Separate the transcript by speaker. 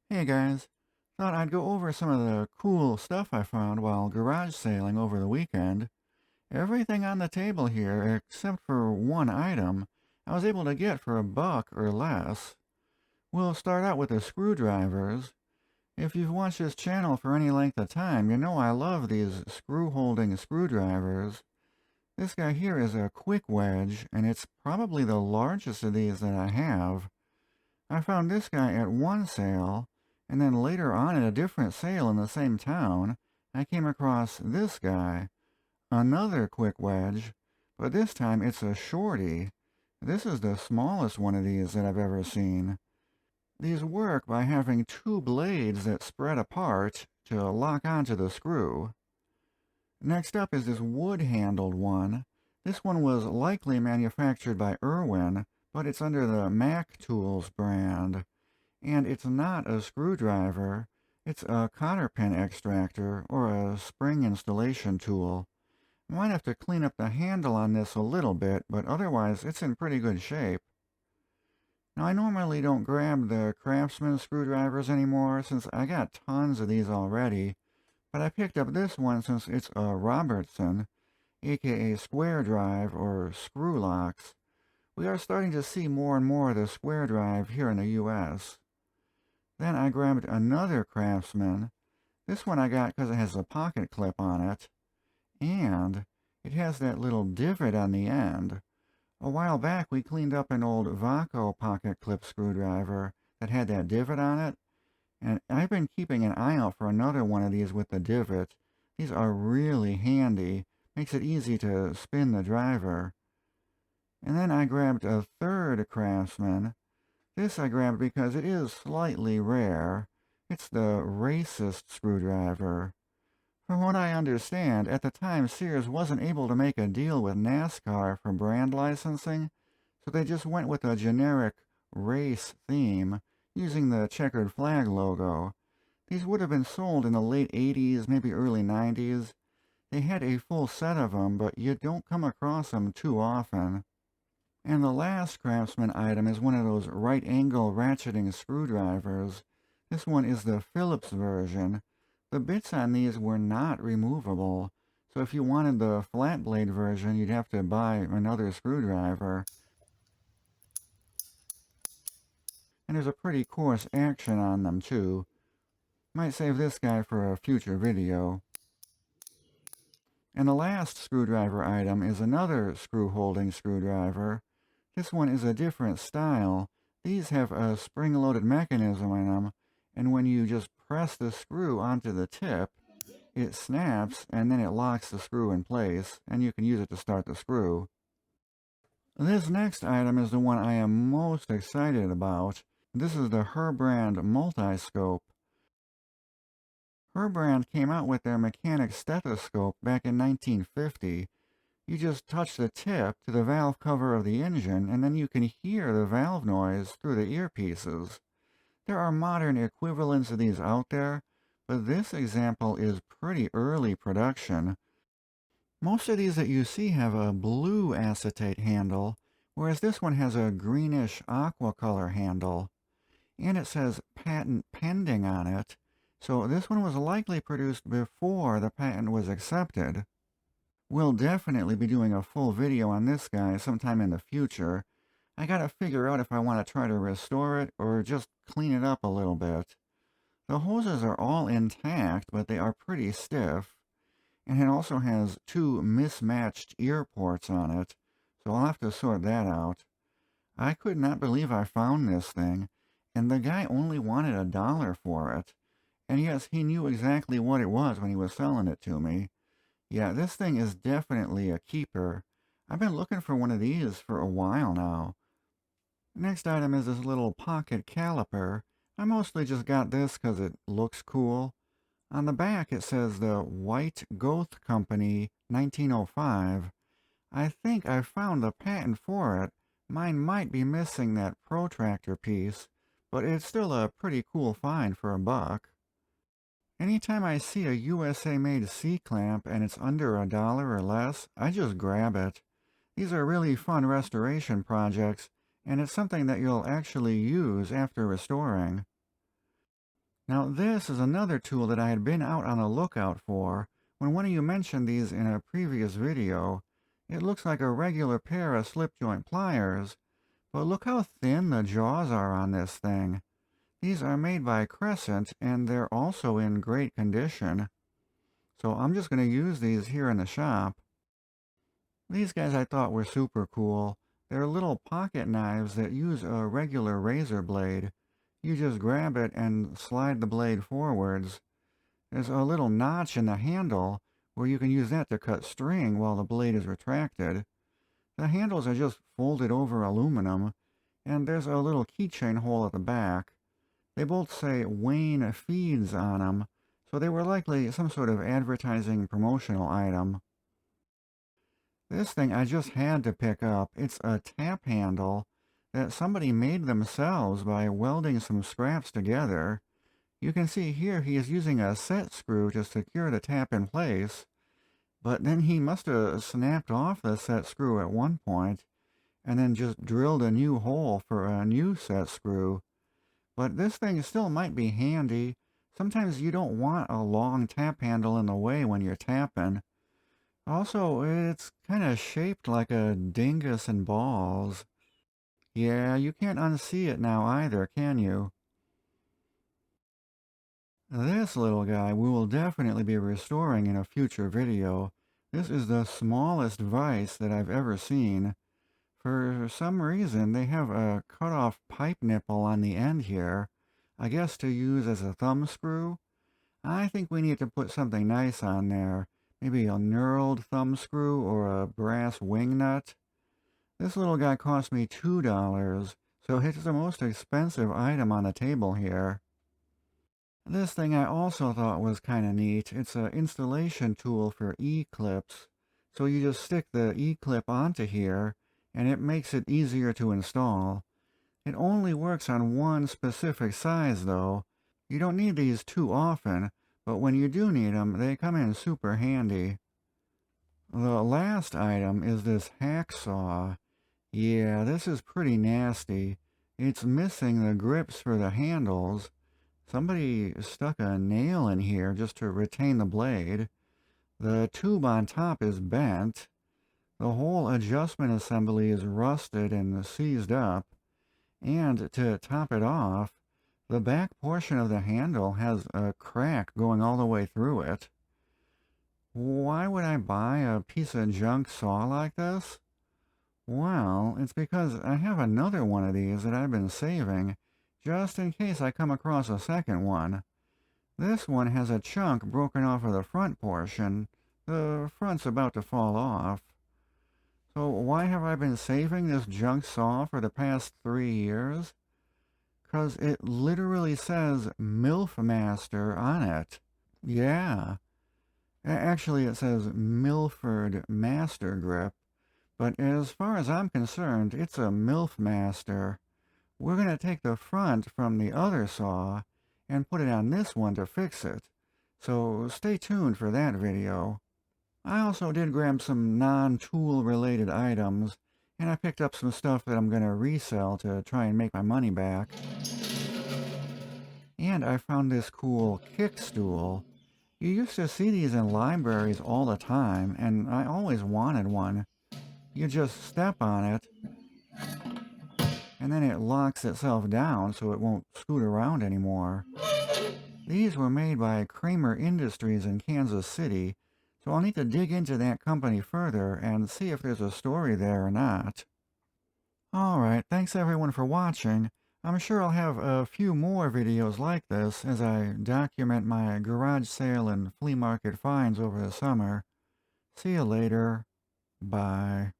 Speaker 1: Hey guys, thought I'd go over some of the cool stuff I found while garage sailing over the weekend. Everything on the table here, except for one item, I was able to get for $1 or less. We'll start out with the screwdrivers. If you've watched this channel for any length of time, you know I love these screw-holding screwdrivers. This guy here is a quick wedge, and it's probably the largest of these that I have. I found this guy at one sale, and then later on at a different sale in the same town, I came across this guy, another quick wedge, but this time it's a shorty. This is the smallest one of these that I've ever seen. These work by having two blades that spread apart to lock onto the screw. Next up is this wood-handled one. This one was likely manufactured by Irwin, but it's under the Mac Tools brand. And it's not a screwdriver, it's a cotter pin extractor or a spring installation tool. I might have to clean up the handle on this a little bit, but otherwise it's in pretty good shape. Now I normally don't grab the Craftsman screwdrivers anymore since I got tons of these already, but I picked up this one since it's a Robertson, aka square drive or screw locks. We are starting to see more and more of the square drive here in the US. Then I grabbed another Craftsman. This one I got because it has a pocket clip on it. And it has that little divot on the end. A while back we cleaned up an old Vaco pocket clip screwdriver that had that divot on it. And I've been keeping an eye out for another one of these with the divot. These are really handy. Makes it easy to spin the driver. And then I grabbed a third Craftsman. This I grabbed because it is slightly rare. It's the Race-Ist Screwdriver. From what I understand, at the time Sears wasn't able to make a deal with NASCAR for brand licensing, so they just went with a generic race theme, using the checkered flag logo. These would have been sold in the late 80s, maybe early 90s. They had a full set of them, but you don't come across them too often. And the last Craftsman item is one of those right-angle ratcheting screwdrivers. This one is the Phillips version. The bits on these were not removable, so if you wanted the flat blade version, you'd have to buy another screwdriver. And there's a pretty coarse action on them too. Might save this guy for a future video. And the last screwdriver item is another screw-holding screwdriver. This one is a different style. These have a spring-loaded mechanism in them, and when you just press the screw onto the tip, it snaps and then it locks the screw in place, and you can use it to start the screw. This next item is the one I am most excited about. This is the Herbrand Multiscope. Herbrand came out with their mechanic stethoscope back in 1950. You just touch the tip to the valve cover of the engine, and then you can hear the valve noise through the earpieces. There are modern equivalents of these out there, but this example is pretty early production. Most of these that you see have a blue acetate handle, whereas this one has a greenish aqua color handle. And it says patent pending on it, so this one was likely produced before the patent was accepted. We'll definitely be doing a full video on this guy sometime in the future. I gotta figure out if I want to try to restore it or just clean it up a little bit. The hoses are all intact, but they are pretty stiff. And it also has two mismatched ear ports on it, so I'll have to sort that out. I could not believe I found this thing, and the guy only wanted $1 for it. And yes, he knew exactly what it was when he was selling it to me. Yeah, this thing is definitely a keeper. I've been looking for one of these for a while now. Next item is this little pocket caliper. I mostly just got this because it looks cool. On the back it says the White Goth Company 1905. I think I found the patent for it. Mine might be missing that protractor piece, but it's still a pretty cool find for $1. Anytime I see a USA-made C-clamp and it's under $1 or less, I just grab it. These are really fun restoration projects, and it's something that you'll actually use after restoring. Now this is another tool that I had been out on the lookout for when one of you mentioned these in a previous video. It looks like a regular pair of slip joint pliers, but look how thin the jaws are on this thing. These are made by Crescent and they're also in great condition. So I'm just going to use these here in the shop. These guys I thought were super cool. They're little pocket knives that use a regular razor blade. You just grab it and slide the blade forwards. There's a little notch in the handle where you can use that to cut string while the blade is retracted. The handles are just folded over aluminum, and there's a little keychain hole at the back. They both say Wayne Feeds on them, so they were likely some sort of advertising promotional item. This thing I just had to pick up. It's a tap handle that somebody made themselves by welding some scraps together. You can see here he is using a set screw to secure the tap in place, but then he must have snapped off the set screw at one point and then just drilled a new hole for a new set screw. But this thing still might be handy. Sometimes you don't want a long tap handle in the way when you're tapping. Also, it's kind of shaped like a dingus and balls. Yeah, you can't unsee it now either, can you? This little guy we will definitely be restoring in a future video. This is the smallest vise that I've ever seen. For some reason, they have a cut-off pipe nipple on the end here, I guess to use as a thumb screw. I think we need to put something nice on there. Maybe a knurled thumb screw or a brass wing nut. This little guy cost me $2, so it's the most expensive item on the table here. This thing I also thought was kind of neat. It's an installation tool for E-clips. So you just stick the E-clip onto here, and it makes it easier to install. It only works on one specific size though. You don't need these too often, but when you do need them, they come in super handy. The last item is this hacksaw. Yeah, this is pretty nasty. It's missing the grips for the handles. Somebody stuck a nail in here just to retain the blade. The tube on top is bent. The whole adjustment assembly is rusted and seized up. And to top it off, the back portion of the handle has a crack going all the way through it. Why would I buy a piece of junk saw like this? Well, it's because I have another one of these that I've been saving, just in case I come across a second one. This one has a chunk broken off of the front portion. The front's about to fall off. So why have I been saving this junk saw for the past 3 years? 'Cause it literally says Milf Master on it. Yeah. Actually, it says Milford Master Grip. But as far as I'm concerned, it's a Milf Master. We're going to take the front from the other saw and put it on this one to fix it. So stay tuned for that video. I also did grab some non-tool related items, and I picked up some stuff that I'm going to resell to try and make my money back. And I found this cool kick stool. You used to see these in libraries all the time, and I always wanted one. You just step on it, and then it locks itself down so it won't scoot around anymore. These were made by Kramer Industries in Kansas City, so I'll need to dig into that company further and see if there's a story there or not. Alright, thanks everyone for watching. I'm sure I'll have a few more videos like this as I document my garage sale and flea market finds over the summer. See you later. Bye.